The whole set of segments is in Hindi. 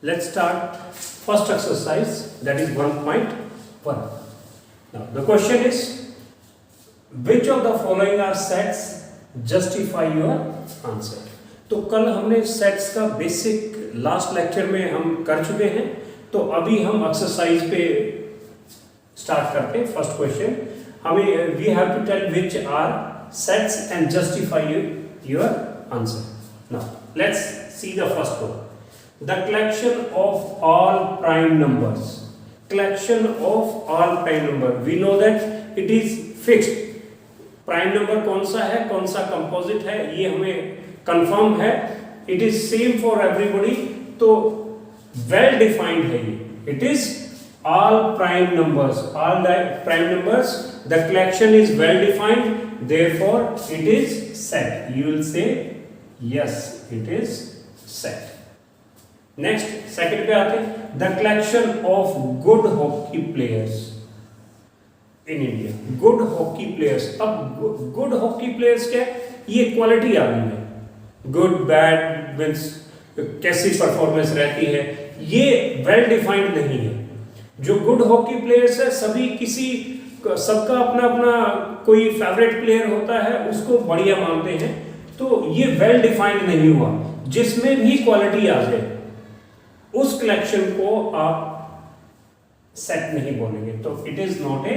let's start first exercise, that is 1.1. Now the question is, which of the following are sets, justify your answer. तो कल हमने सेट्स का बेसिक लास्ट लेक्चर में हम कर चुके हैं, तो अभी हम एक्सरसाइज पे स्टार्ट करते हैं. फर्स्ट क्वेश्चन हमें we have to tell which are sets and justify your answer. Now let's see the first one. The collection of all prime numbers. Collection of all prime number, we know that it is fixed. Prime number कौन सा है, कौन सा कंपोजिट है, ये हमें कंफर्म है. It is same for everybody, तो वेल डिफाइंड है ये. It is all prime numbers, all prime numbers, the collection is well defined, therefore it is set. You will say yes, it is set. Next, second पे आते हैं. The collection of good hockey players in India. Good hockey players. अब good hockey players क्या है, ये क्वालिटी आ गई है. Good, bad means कैसी परफॉर्मेंस रहती है, ये वेल डिफाइंड नहीं है. जो गुड हॉकी प्लेयर्स है, सभी किसी सबका अपना अपना कोई फेवरेट प्लेयर होता है, उसको बढ़िया मानते हैं, तो ये वेल डिफाइंड नहीं हुआ. जिसमें भी क्वालिटी आ जाए उस कलेक्शन को आप सेट नहीं बोलेंगे. तो it is not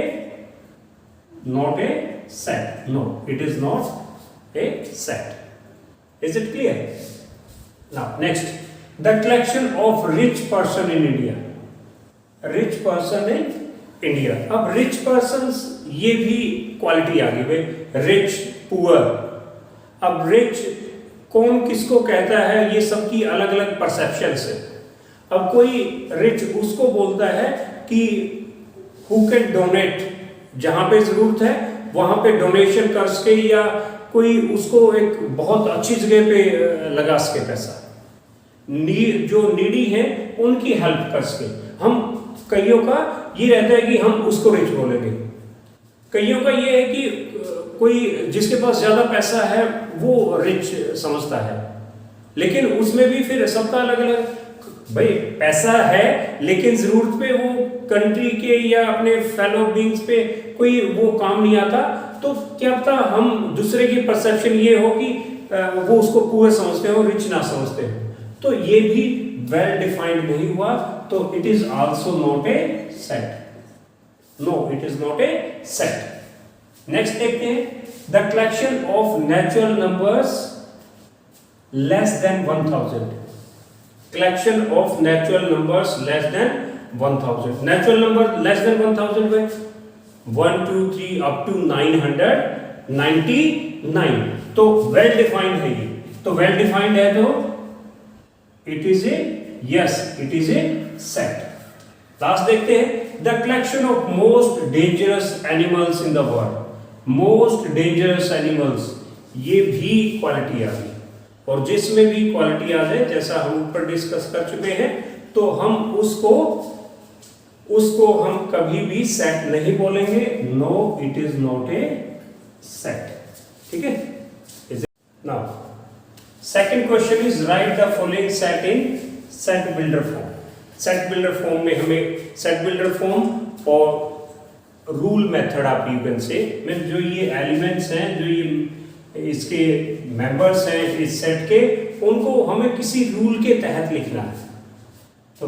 a set. No, it is not a set. Is it clear? Now next, the collection of rich person in India. Rich person in India. अब रिच पर्सन्स, ये भी क्वालिटी आ गई भाई. Rich, poor. अब रिच कौन किसको कहता है, ये सबकी अलग अलग परसेप्शंस है. अब कोई रिच उसको बोलता है कि हु कैन डोनेट, जहां पे जरूरत है वहां पे डोनेशन कर सके, या कोई उसको एक बहुत अच्छी जगह पे लगा सके पैसा. जो नीडी है उनकी हेल्प कर सके. हम कईयों का ये रहता है कि हम उसको रिच बोलेंगे. कईयों का ये है कि कोई जिसके पास ज्यादा पैसा है वो रिच समझता है. लेकिन उसमें भी फिर सबका अलग अलग. भाई पैसा है लेकिन जरूरत पे वो कंट्री के या अपने फेलो बीइंग्स पे कोई वो काम नहीं आता, तो क्या पता हम दूसरे की परसेप्शन ये हो कि वो उसको पुअर समझते हो, रिच ना समझते हो. तो ये भी वेल डिफाइंड नहीं हुआ, तो it is also not a set. No, it is not a set. Next देखते हैं. The collection of natural numbers less than 1000. Collection of natural numbers less than 1000. Natural number less than 1000 में 1 2 3 अप टू 999. तो वेल डिफाइंड है ये. तो वेल डिफाइंड है तो it is A yes, it is a set. Last देखते हैं. The collection of most dangerous animals in the world. Most dangerous animals, ये भी क्वालिटी आ गई. और जिसमें भी क्वालिटी आ जाए, जैसा हम ऊपर डिस्कस कर चुके हैं, तो हम उसको हम कभी भी सेट नहीं बोलेंगे. No, it is not a set. ठीक है. Now second question is write the following set in set builder form. Set builder form में हमें सेट बिल्डर फॉर्म और रूल मेथड आप यू कैन से, मीन जो ये एलिमेंट्स हैं, जो ये इसके मेंबर्स हैं इस सेट के, उनको हमें किसी रूल के तहत लिखना है. तो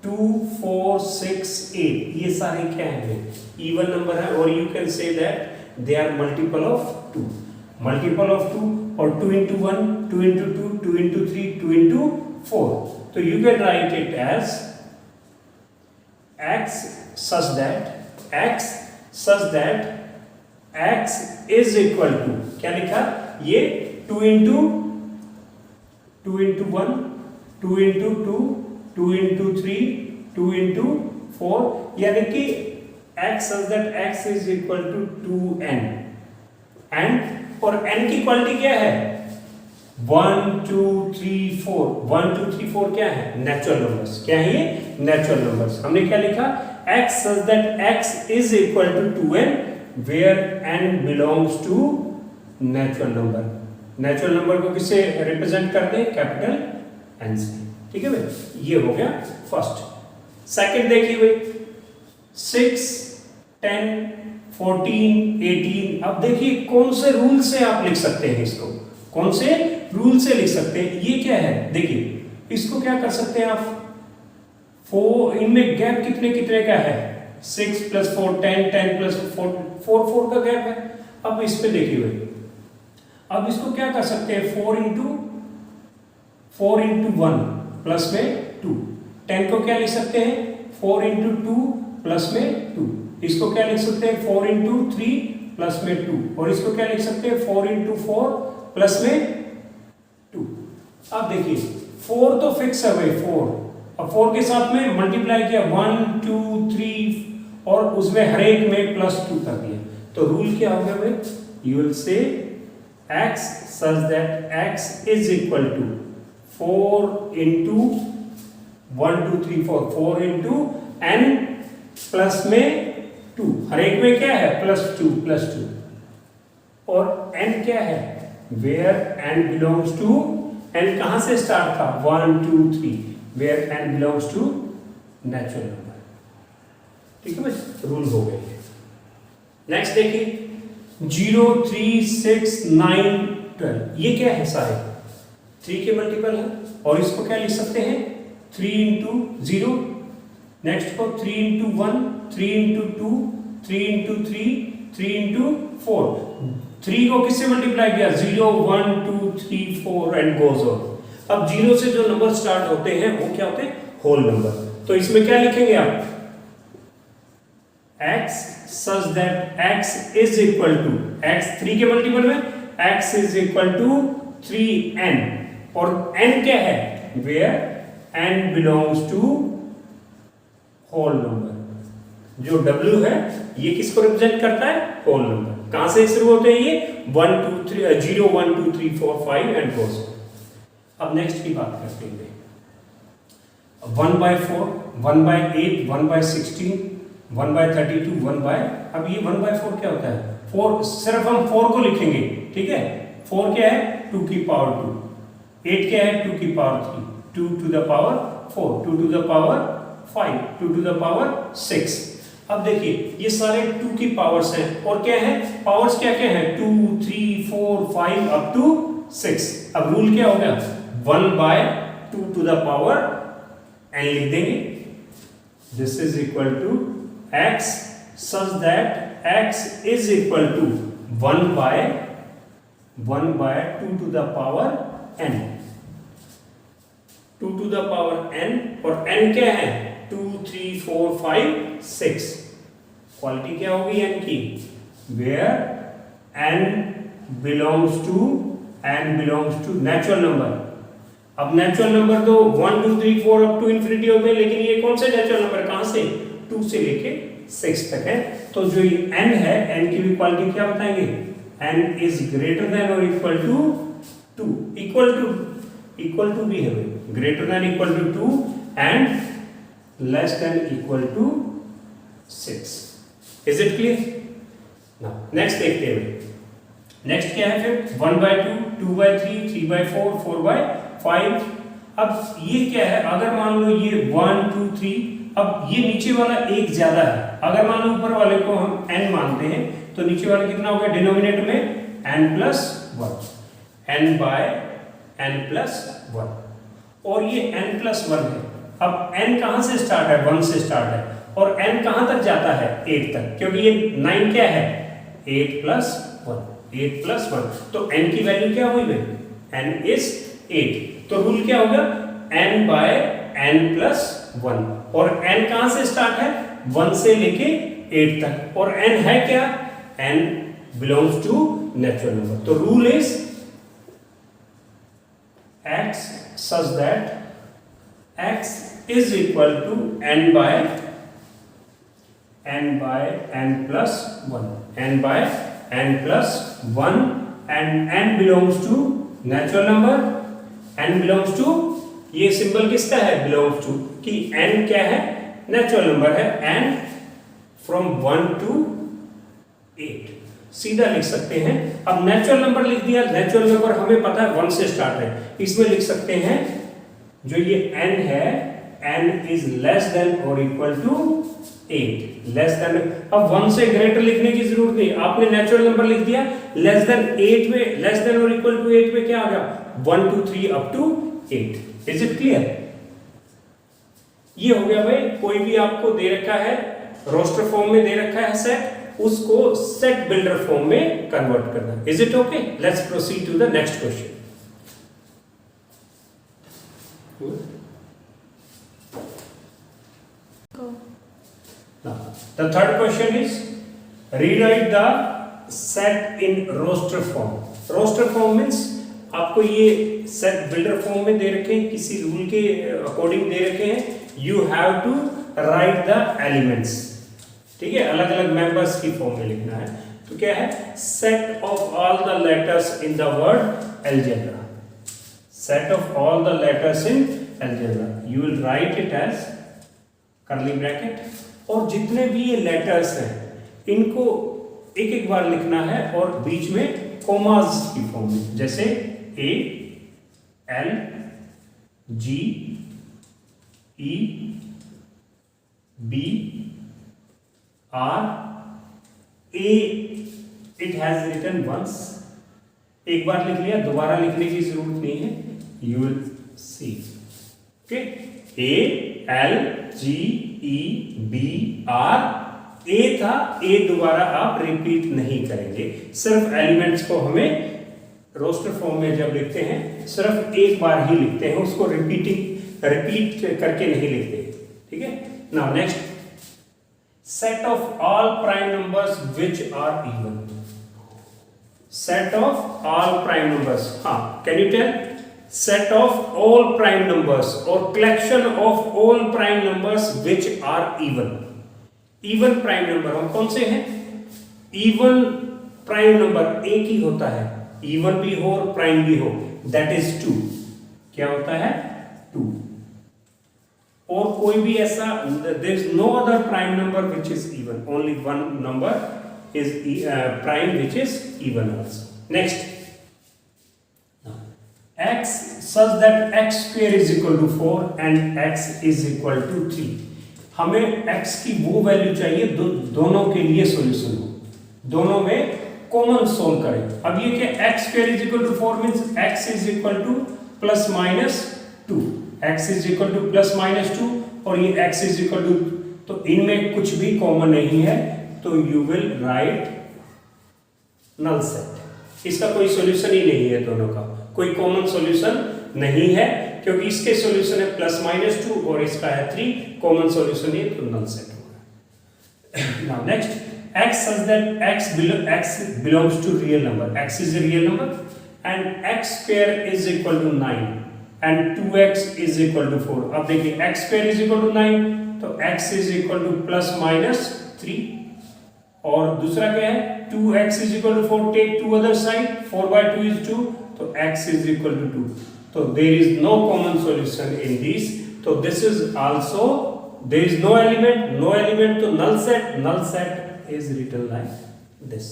2 4 6 8 ये सारे क्या हैं, इवन नंबर है. और you can say that they are multiple of 2. Multiple of 2 और 2 into 1, 2 into 2, 2 into 3, 2 into 4. So you can write it as x such that x is equal to, क्या लिखा ये, 2 into 1, 2 into 2, 2 into 3, 2 into 4, यानी कि x such that x is equal to 2n. and और n की क्वालिटी क्या है, 1 2 3 4. 1 2 3 4 क्या है, नेचुरल नंबर्स. क्या है ये, नेचुरल नंबर्स. हमने क्या लिखा, x such that x is equal to 2n where n belongs to natural number. Natural number को किससे रिप्रेजेंट करते हैं, कैपिटल n से. ठीक है भाई, ये हो गया फर्स्ट। सेकंड देखिए भाई, 6, 10, 14, 18। अब देखिए कौन से रूल से आप लिख सकते हैं इसको, कौन से रूल से लिख सकते हैं। ये क्या है, देखिए इसको क्या कर सकते हैं आप, 4, इनमें गैप कितने कितने का है, 6 + 4 10, 10 + 4 4 का गैप है। अब इस पे देखिए भाई, अब इसको क्या कर सकते हैं, 4 × 1 प्लस में 2। 10 को क्या लिख सकते हैं, 4 × 2 प्लस में 2। इसको क्या लिख सकते हैं, 4 × 3 प्लस में 2। और इसको क्या लिख सकते हैं, 4 × 4 प्लस में 2। अब देखिए 4 तो फिक्स है भाई, 4। अब 4 के साथ में मल्टीप्लाई किया, 1, 2, 3 और उसमें हर एक में +2 कर दिया। तो रूल क्या हो गया भाई, you will say x such that x is equal to 4 × 1, 2, 3, 4, 4 × n plus में 2, हर एक में क्या है, +2 और n क्या है, where n belongs to, n कहां से स्टार्ट था, 1, 2, 3, where n belongs to natural number. ठीक है भाई, रूल हो गए। नेक्स्ट देखिए 0, 3, 6, 9, 12। ये क्या है सारे, 3 के मल्टीपल है और इसको क्या लिख सकते हैं, 3 × 0। नेक्स्ट को 3 × 1, 3 × 2, 3 × 3, 3 × 4। 3 को किससे मल्टीप्लाई किया, 0, 1, 2, 3, 4 एंड गोज ऑन। अब 0 से जो नंबर स्टार्ट होते हैं वो क्या होते हैं, होल नंबर। तो इसमें क्या लिखेंगे आप, x such that x is equal to, x 3 के मल्टीपल में, x is equal to 3n। और n क्या है, where n belongs to whole number. जो w है ये किसको रिप्रेजेंट करता है, होल नंबर। कहां से शुरू होते हैं ये, 1, 2, 3, 0, 1, 2, 3, 4, 5 एंड गोज। अब नेक्स्ट की बात करते हैं, 1/4, 1/8, 1/16, 1/32, 1/। अब ये 1/4 क्या होता है, 4 सिर्फ हम 4 को लिखेंगे, ठीक है। 4 क्या है, 2 की पावर 2। 8 क्या है, 2 की power 3, 2 to the power 4, 2 to the power 5, 2 to the power 6। अब देखिए ये सारे 2 की पावर्स हैं और क्या है, पावर्स क्या क्या है, 2, 3, 4, 5 अप टू 6। अब रूल क्या हो गया, 1/2 to the power n लिख देंगे। This is equal to x such that x is equal to 1/2 to the power n, 2 to the power n। और n क्या है, 2, 3, 4, 5, 6। क्वालिटी क्या होगी n की, where n belongs to natural number. अब नेचुरल नंबर तो 1, 2, 3, 4 अप टू इंफिनिटी होते हैं, लेकिन ये कौन से नेचुरल नंबर, कहां से, 2 से लेके 6 तक है। तो जो ये n है, n की भी क्वालिटी क्या बताएंगे, n इज ग्रेटर देन और इक्वल टू 2, इक्वल टू भी है भाई, greater than equal to 2 and less than equal to 6। Is it clear. Now next देखते हैं, नेक्स्ट क्या है फिर, 1/2, 2/3, 3/4, 4/5। अब ये क्या है, अगर मान लो ये 1, 2, 3, अब ये नीचे वाला एक ज्यादा है। अगर मान लो ऊपर वाले को हम n मानते हैं तो नीचे वाला कितना हो गया, डिनोमिनेटर में n+1, n/n+1 और ये n+1 है। अब n कहां से स्टार्ट है, 1 से स्टार्ट है और n कहां तक जाता है, 8 तक, क्योंकि ये 9 क्या है, 8+1। तो n की वैल्यू क्या हुई भाई, n is 8। तो रूल क्या होगा, n/n+1 और n कहां से स्टार्ट है, 1 से लेके 8 तक और n है क्या, n belongs to natural number. तो rule is x such that x is equal to n/n+1, n/n+1 and n belongs to natural number. n belongs to, ये सिंबल किसका है, belongs to, कि n क्या है, नेचुरल नंबर है, n from 1 to 8 सीधा लिख सकते हैं। अब नेचुरल नंबर लिख दिया, नेचुरल नंबर हमें पता है 1 से स्टार्ट है, इसमें लिख सकते हैं जो ये n है, n इज लेस देन और इक्वल टू 8, लेस देन। अब 1 से ग्रेटर लिखने की जरूरत नहीं, आपने नेचुरल नंबर लिख दिया, लेस देन 8 में, लेस देन और इक्वल टू 8 में क्या आ गया, 1 2 3 up to 8। Is it clear? ये हो गया भाई, कोई भी आपको दे रखा है, रोस्टर फॉर्म में दे रखा है सेट, उसको सेट बिल्डर फॉर्म में कन्वर्ट करना। Is it okay? Let's proceed to the next question. Now, the third question is rewrite the set in roster form. Roster form means आपको ये सेट बिल्डर फॉर्म में दे रखे हैं, किसी रूल के अकॉर्डिंग दे रखे हैं। You have to write the elements, ठीक है, अलग अलग मेंबर्स की फॉर्म में लिखना है। तो क्या है, set of all the letters in the word algebra, set of all the letters in algebra, you will write it as curly bracket, और जितने भी ये लेटर्स हैं इनको एक एक बार लिखना है और बीच में कॉमास की फॉर्म में, जैसे A L G E B R A, it has written once, एक बार लिख लिया, दोबारा लिखने की जरूरत नहीं है। You will see, okay, A L G E B R, A था, A दोबारा आप रिपीट नहीं करेंगे, सिर्फ एलिमेंट्स को हमें रोस्टर फॉर्म में जब लिखते हैं सिर्फ एक बार ही लिखते हैं, उसको रिपीट करके नहीं लिखते, ठीक है। Now next, set of all prime numbers which are even, set of all prime numbers, हाँ, can you tell, set of all prime numbers or collection of all prime numbers which are even. Even prime number हम कौन से हैं, even prime number एक ही होता है, even भी हो और prime भी हो, that is 2, क्या होता है, 2, और कोई भी ऐसा, there is no other prime number which is even, only one number is prime which is even also. Next, x such that x square is equal to 4 and x is equal to 3. हमें x की वो वैल्यू चाहिए दोनों के लिए सॉल्यूशन हो, दोनों में कॉमन सोल्व करें। अब ये क्या, x square is equal to 4 means x is equal to plus minus 2, x is equal to plus minus 2, और ये x is equal to, तो इनमें कुछ भी कॉमन नहीं है, तो you will write null set, इसका कोई सॉल्यूशन ही नहीं है, दोनों का कोई कॉमन सॉल्यूशन नहीं है, क्योंकि इसके सॉल्यूशन है प्लस माइनस 2 और इसका है 3, कॉमन सॉल्यूशन है, तो नल सेट होगा। Now next, x such that x belongs to real number, x is a real number and x square is equal to 9 and 2x is equal to 4। अब देखिए x square is equal to 9, तो x is equal to plus minus 3, और दूसरा क्या है, 2x is equal to 4, take 2 other side, 4 by 2 is 2, तो x is equal to 2, तो there is no common solution in these, तो this is also, there is no element, तो null set is written like this.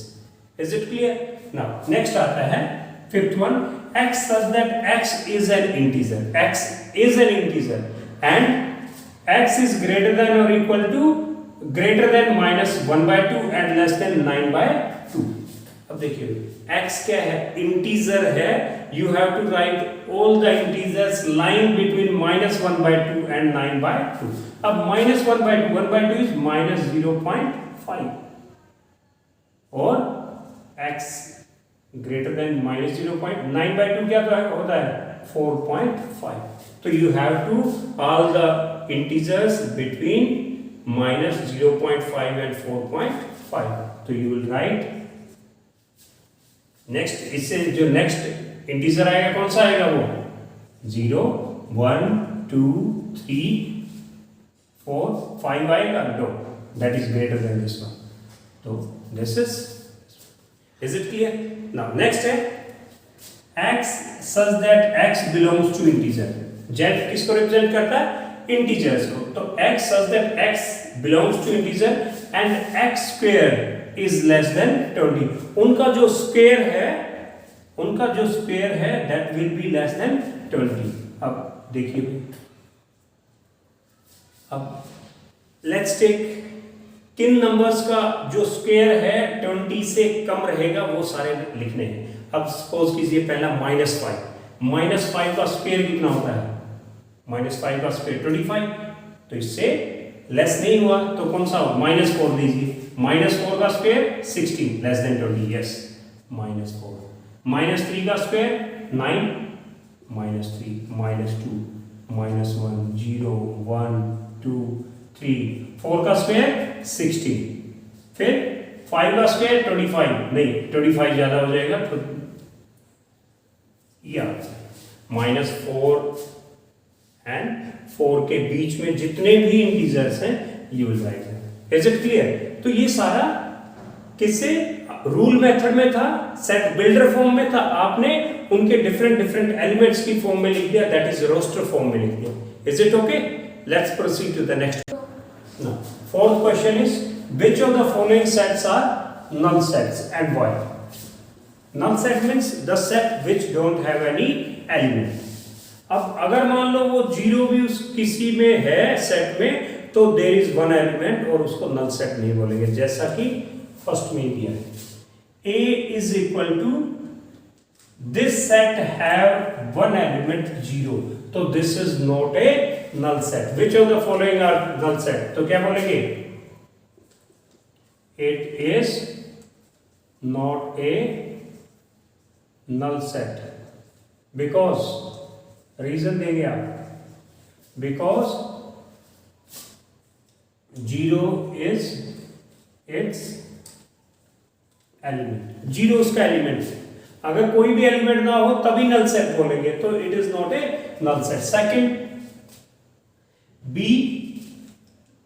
Is it clear? Now next आता है fifth one, x such that x is an integer, x is an integer and x is greater than or equal to, greater than minus 1 by 2 and less than 9 by 2। अब देखिए x क्या है, इंटीजर है, you have to write all the integers lying between minus 1 by 2 and 9 by 2। अब minus 1 by 2, 1 by 2 is minus 0.5, और x greater than minus 0.9 by 2 क्या होता है 4.5, तो you have to all the integers between minus 0.5 and 4.5, तो you will write नेक्स्ट, इससे जो नेक्स्ट इंटीजर आएगा कौन सा आएगा, वो 0 1 2 3 4 5 आएगा, no, that is greater than this one, तो this is it clear. Now next है x such that x belongs to integer, z किसको रिप्रेजेंट करता है, इंटीजर्स को, तो x such that x belongs to integer and x square is less than 20, उनका जो स्क्वायर है that will be less than 20। अब देखिए अब लेट्स टेक किन नंबर्स का जो स्क्वायर है 20 से कम रहेगा वो सारे लिखने हैं। अब सपोज कीजिए पहला -5 का स्क्वायर कितना होता है? -5 का स्क्वायर 25, तो इससे लेस नहीं हुआ तो कौन सा हो? -4 लीजिए। -4 का स्क्वायर 16 लेस देन 20, यस -4। -3 का स्क्वायर 9, -3, -2, -1, 0, 1, 2, 3, 4 का स्क्वायर 16, फिर 5 का स्क्वायर 25, नहीं 25 ज्यादा हो जाएगा तो या -4 एंड 4 के बीच में जितने भी इंटीजर्स हैं ये will write. Is it clear? तो ये सारा किससे रूल मेथड में था, सेट बिल्डर फॉर्म में था, आपने उनके डिफरेंट एलिमेंट्स की फॉर्म में लिख दिया, दैट इज रोस्टर फॉर्म में लिख दिया। Is it okay? Let's proceed to the next. Now, fourth question is which of the following sets are null sets and why? Null set means the set which don't have any element. अब अगर मान लो वो जीरो भी उस किसी में है सेट में तो देयर इज वन एलिमेंट और उसको नल सेट नहीं बोलेंगे, जैसा कि फर्स्ट में दिया है। A is equal to this set have one element 0, तो this is not A null set. Which of the following are null set? तो क्या बोलेंगे? It is not a null set because reason देंगे आप, because 0 is its element. 0 उसका एलिमेंट है, अगर कोई भी एलिमेंट ना हो तभी null set बोलेंगे, तो it is not a null set. Second, B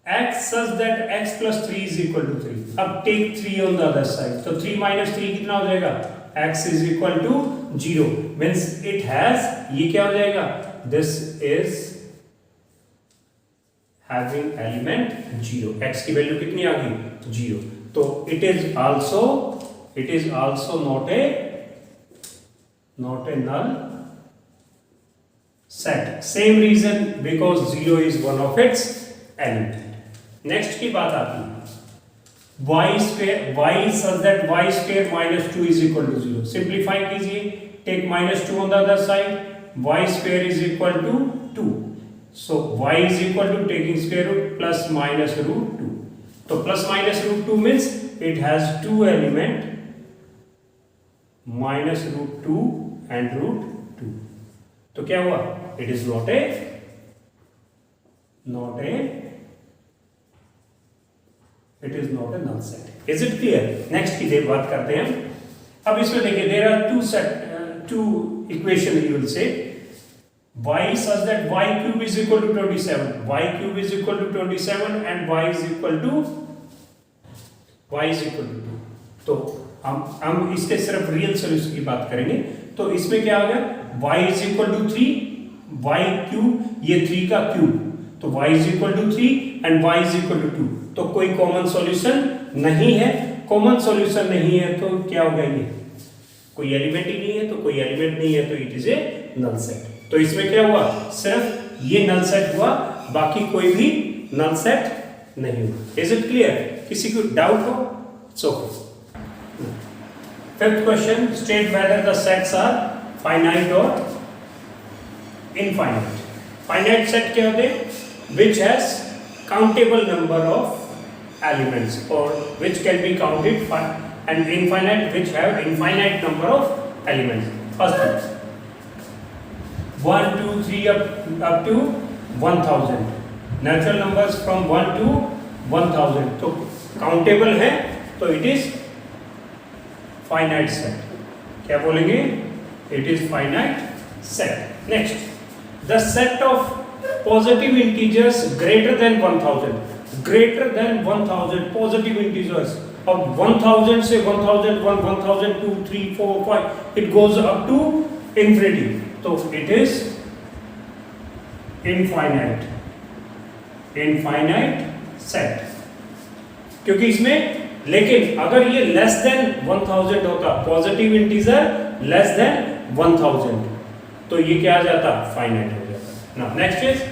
x such that x plus 3 is equal to 3. अब take 3 on the other side, तो 3 minus 3 कितना हो जाएगा? x is equal to 0 means it has, ये क्या हो जाएगा? This is having element 0. x की वैल्यू कितनी आ गई? 0. तो it is also not a null set. Same reason because 0 is one of its element. Next की बात आती है y square, y such that y square minus 2 is equal to 0. Simplify कीजिए, take minus 2 on the other side, y square is equal to 2. So y is equal to taking square root plus minus root 2. तो plus minus root 2 means it has two element minus root 2 and root 2. तो क्या हुआ? It is not a null set. Is it clear? Next की देख बात करते हैं। अब इसमें देखिए there are two equation you will say y such that y cube is equal to 27, y cube is equal to 27 and y is equal to 2. तो हम इसके सिर्फ रियल सोल्यूशन की बात करेंगे। तो इसमें क्या होगा? y is equal to 3, y cube, ये 3 का क्यूब, तो y is equal to 3 and y is equal to 2. तो कोई कॉमन सॉल्यूशन नहीं है, कॉमन सॉल्यूशन नहीं है तो क्या होगा? ये कोई एलिमेंट ही नहीं है, तो कोई एलिमेंट नहीं है तो it is a null set. तो इसमें क्या हुआ? सिर्फ ये नल सेट हुआ, बाकी कोई भी नल सेट नहीं हुआ। Is it clear? किसी को डाउट हो? It's okay. Fifth question, state whether the sets are finite और इनफाइनाइट। फाइनाइट सेट क्या होते हैं? Which has countable number of elements or which can be counted, and infinite which have infinite number of elements. First one, 1 2 3 up to 1000, natural numbers from 1 to 1000 तो countable है, तो it is finite set. क्या बोलेंगे? It is finite set. Next, the set of positive integers greater than 1000 positive integers. अब 1000 से 1001, 1002, 3, 4, 5 it goes up to infinity, तो it is infinite set, क्योंकि इसमें, लेकिन अगर ये less than 1000 होता, पॉजिटिव इंटीजर less than 1000, तो ये क्या आ जाता? फाइनाइट हो जाता। Now next is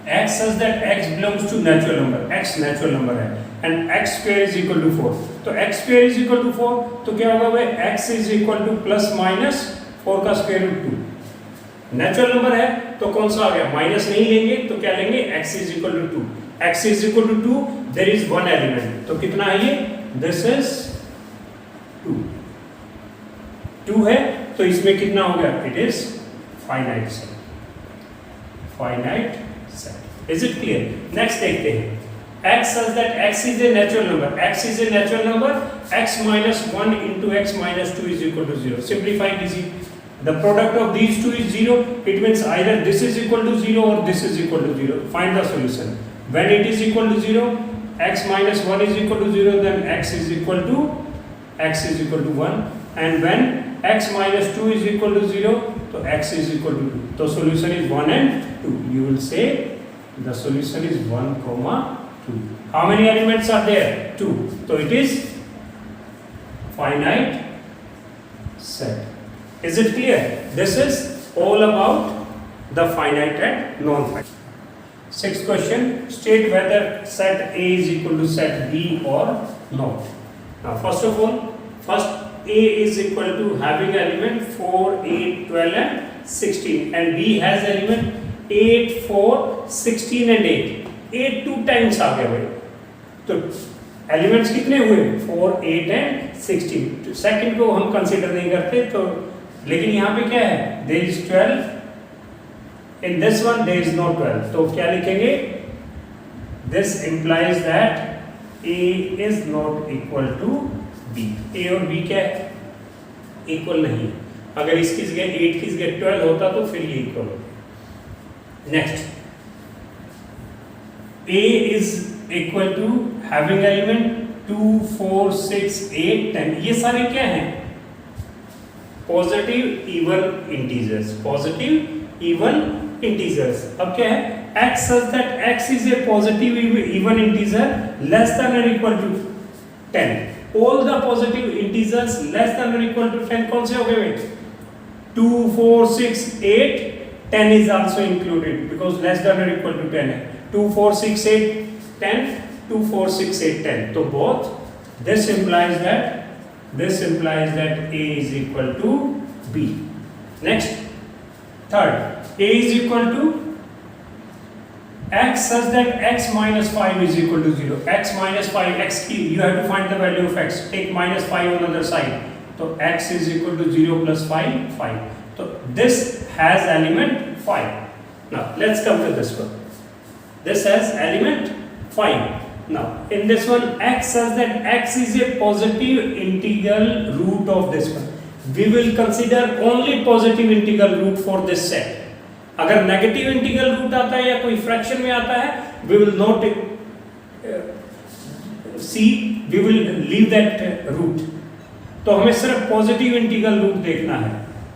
x such that x belongs to natural number, x natural number है and x square is equal to 4. तो x square is equal to 4 तो क्या होगा भाई, x is equal to plus minus 4 का square root 2. नेचुरल नंबर है तो कौन सा आ गया, माइनस नहीं लेंगे तो क्या लेंगे, x is equal to 2. x is equal to 2, there is one element, तो कितना है ये, this is 2. 2 है तो इसमें कितना हो गया, it is finite set. Finite set. Is it clear? Next देखते हैं. X such that x is a natural number. X is a natural number. X minus 1 into x minus 2 is equal to 0. Simplifying easy. The product of these two is 0. It means either this is equal to 0 or this is equal to 0. Find the solution. When it is equal to 0, x minus 1 is equal to 0, then x is equal to 1. And when x minus 2 is equal to 0, so x is equal to 2. So solution is 1 and 2. You will say the solution is 1, 2. How many elements are there? 2. So it is finite set. Is it clear? This is all about the finite and non-finite. Sixth question, state whether set A is equal to set B or not. Now first of all, first A is equal to having element 4, 8, 12 and 16 and B has element 8, 4, 16 and 8. 8 2 times आ गया भाई, तो एलिमेंट्स कितने हुए, 4, 8 एंड 16. सेकंड को हम कंसीडर नहीं करते, तो लेकिन यहाँ पे क्या है, there is 12, in this one there is no 12, तो क्या लिखेंगे, this implies that A is not equal to B. A और B क्या है, इक्वल नहीं. अगर इसकी जगह 8 की जगह 12 होता तो फिर ये इक्वल होता. Next, A is equal to having element 2, 4, 6, 8, 10. ये सारे क्या हैं, positive even integers. Positive even integers. अब क्या है, x such that x is a positive even integer less than or equal to 10. All the positive integers less than or equal to 10 कौन से हो गए, 2, 4, 6, 8, 10 is also included because less than or equal to 10 है. 2, 4, 6, 8, 10, 2, 4, 6, 8, 10. तो both this implies that A is equal to B. Next, third, A is equal to x such that x minus 5 is equal to 0. X minus 5, x की you have to find the value of x. Take minus 5 on the other side. So x is equal to 0 plus 5, 5. So this has element 5. Now let's come to this one. This has element 5. Now in this one, x says that x is a positive integral root of this one. We will consider only positive integral root for this set. अगर नेगेटिव इंटीग्रल रूट आता है या कोई फ्रैक्शन में आता है, we will not we will leave that root. तो हमें सिर्फ पॉजिटिव इंटीग्रल रूट देखना है.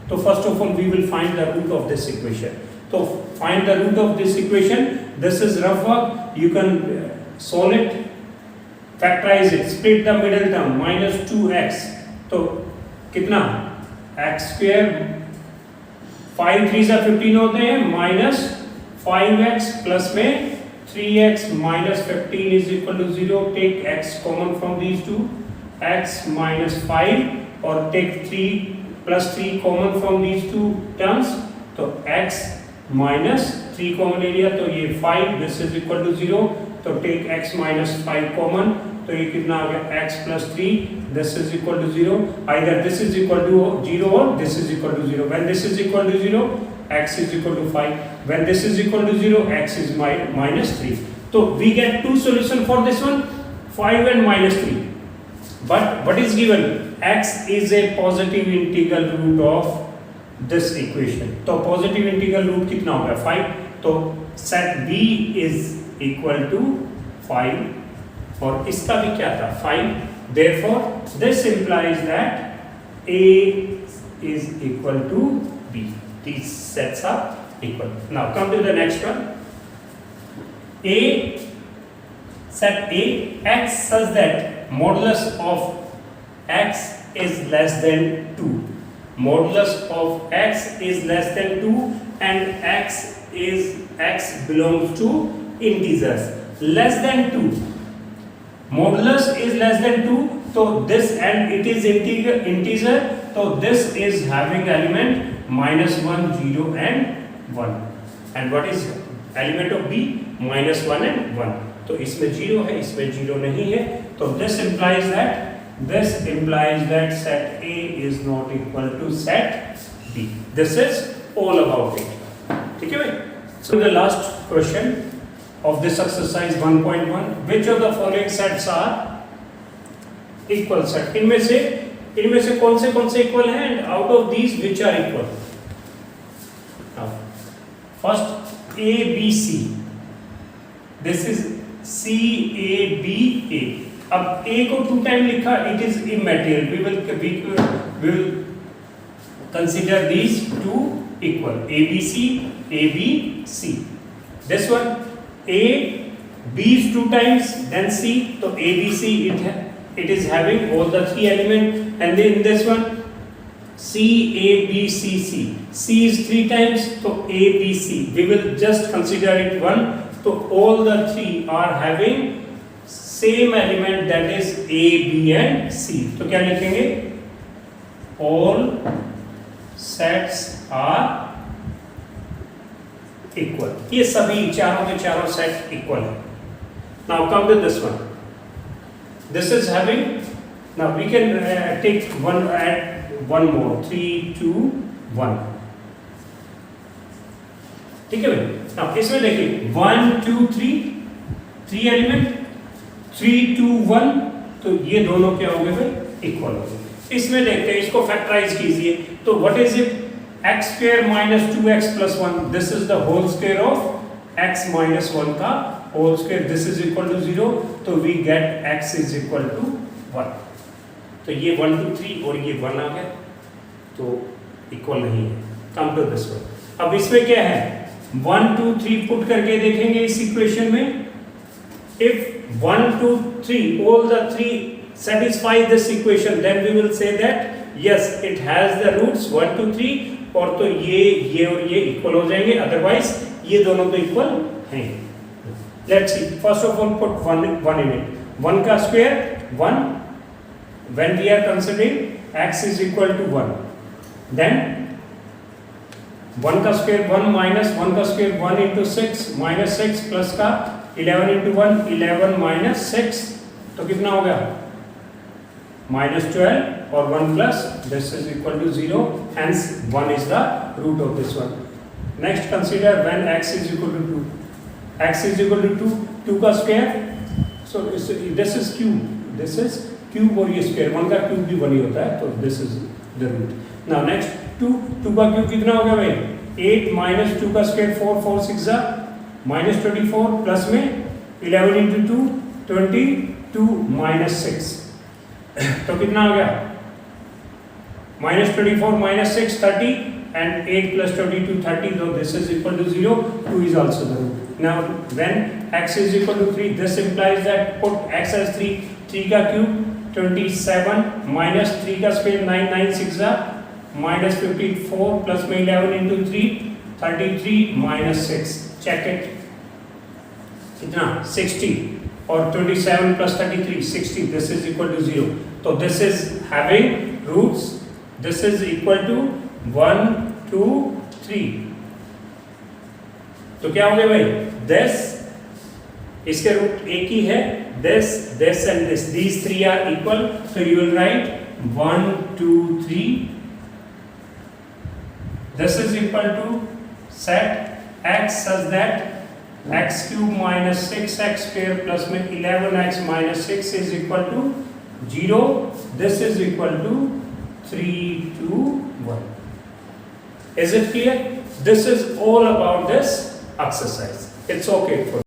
तो first of all we will find the root of this equation. तो find the root of this equation. This is rough work. You can solve it, factorize it, split the middle term, minus 2x. तो कितना, x square 5 3 से 15 होते हैं, माइनस 5x प्लस में 3x minus 15 is equal to 0. Take x common from these two, x minus 5 और take 3 plus 3 common from these two terms. तो x minus 3 common area, तो ये 5, this is equal to 0. तो take x minus 5 common, तो ये कितना आ गया, x plus 3, this is equal to 0. Either this is equal to 0 or this is equal to 0. When this is equal to 0, x is equal to 5. When this is equal to 0, x is minus 3. So we get two solutions for this one, 5 and minus 3. But what is given? X is a positive integral root of this equation. तो positive integral root कितना होगा, 5. तो set B is equal to 5. और इसका भी क्या था, 5. Therefore, this implies that A is equal to B. These sets are equal. Now come to the next one. A, set A, x such that modulus of x is less than 2. Modulus of x is less than 2 and x belongs to integers less than 2. Modulus is less than 2, so this, and it is integer, so this is having element minus 1, 0 and 1. And what is element of B? minus 1 and 1. तो इसमें 0 है, इसमें 0 नहीं है, तो this implies that set A is not equal to set B. This is all about it. ठीक है भाई? So the last question of this exercise 1.1, which of the following sets are equal set? इनमें से कौन से इक्वल हैं, and out of these which are equal? Now, first A B C. This is C A B A. अब A को 2 टाइम लिखा, it is immaterial. We will consider these two equal. A B C, A B C. This one A B is 2 times, then C. So A B C it is having all the 3 elements, and then this one C A B C C. C is 3 times, so A B C. We will just consider it 1. So all the 3 are having same element, that is A, B and C. तो क्या लिखेंगे? All sets are equal. ये सभी चारों के चारों सेट equal है. Now come to this one. This is having, now we can take add one more, 3, 2, 1. ठीक है भाई? Now इसमें देखिए 1, 2, 3 एलिमेंट, 3, 2, 1, तो ये दोनों क्या हो गए भाई? इक्वल हो गए. इसमें देखते हैं, इसको फैक्टराइज कीजिए, तो what is it? x square minus 2x plus 1, this is the whole square of x minus 1 का whole square, this is equal to 0, तो we get x is equal to 1. तो ये 1, 2, 3 और ये 1 आ गया, तो इक्वल नहीं है. Come to this one. अब इसमें क्या है? 1, 2, 3 पुट करके देखेंगे इस इक्वेशन में. If 1, 2, 3, all the 3 satisfy this equation, then we will say that yes, it has the roots 1, 2, 3, और तो ये और ये इक्वल हो जाएंगे, अदरवाइज ये दोनों तो इक्वल हैं. Let's see. First of all, put 1 in it. 1 का square 1. When we are considering x is equal to 1, then 1 का स्क्वायर 1 माइनस 1 का स्क्वायर 1 into 6 माइनस 6 प्लस का 11 into 1 11 माइनस 6, तो कितना हो गया? minus 12 और 1 plus, this is equal to 0, hence 1 is the root of this one. Next consider when x is equal to 2. X is equal to 2 का square, so this is cube और ये स्क्वायर, 1 का क्यूब भी 1 ही होता है, तो this is the root. Now next 2 का क्यूब कितना हो गया भाई? 8 minus 2 का स्क्वायर 4 4 6 जा minus 24 प्लस में 11 into 2 22 minus 6, तो कितना आ गया? minus 24 minus 6 30, and 8 plus 22 30, so this is equal to 0. 2 is also the root. Now when x is equal to 3, this implies that put x as 3. 3 का क्यूब 27 minus 3 का स्क्वायर 9 9 6 जा minus 54 plus में 11 into 3 33 minus 6, check it, कितना? 60, और 27 plus 33 60, this is equal to 0. So this is having roots, this is equal to 1 2 3. तो क्या हो गया भाई? this, इसके रूट एक ही है, this and this, these 3 are equal, so you will write 1 2 3. This is equal to set x such that x cube minus 6x square plus में 11x minus 6 is equal to 0. This is equal to 3 2 1. Is it clear? This is all about this exercise. It's okay for